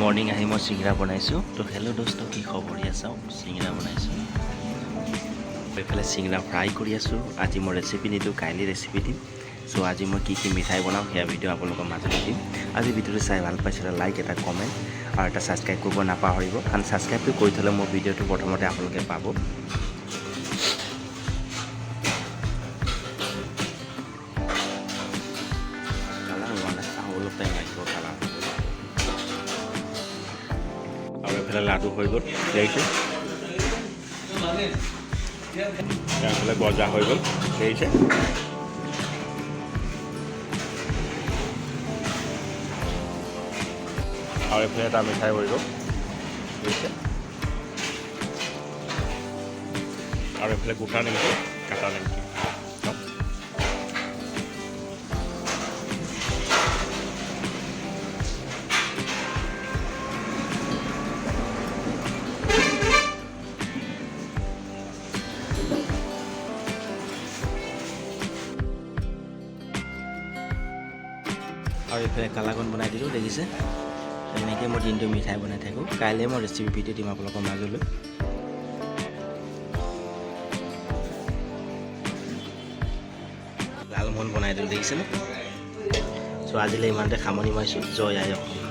Morning আহি মই চিংৰা বনাইছোঁ। তো হেল্ল' দোস্ত, কি খবৰ? চাওঁ চিংৰা বনাইছোঁ। এইফালে চিংৰা ফ্ৰাই কৰি আছোঁ। আজি মই ৰেচিপি নিদিওঁ, কাইলৈ ৰেচিপি দিম। চ' আজি মই কি মিঠাই বনাওঁ সেয়া ভিডিঅ' আপোনালোকৰ মাজত দিম। আজি ভিডিঅ'টো চাই ভাল পাইছিলে লাইক এটা কমেণ্ট আৰু এটা ছাবস্ক্ৰাইব কৰিব নাপাহৰিব। কাৰণ ছাবস্ক্ৰাইবটো কৰি থ'লে মোৰ ভিডিঅ'টো প্ৰথমতে আপোনালোকে পাব। অলপ টাইম লাগিব কালাৰ আৰু এইফালে লাডু হৈ গ'ল দেখিছে, এইফালে গজা হৈ গ'ল দেখিছে। আৰু এইফালে এটা মিঠাই হৈ গ'ল দেখিছে, আৰু এইফালে গোটা নিমকি কাটা নিমকি। আৰু এইফালে কালাকন বনাই দিলোঁ দেখিছে। এনেকৈ মই দিনটো মিঠাই বনাই থাকোঁ। কাইলৈ মই ৰেচিপি ভিডিঅ' দিম আপোনালোকৰ মাজলৈ। লালমোহন বনাই দিলোঁ দেখিছেনে। চ' আজিলৈ ইমানতে সামৰণি মাৰিছোঁ। জয় আই অসম।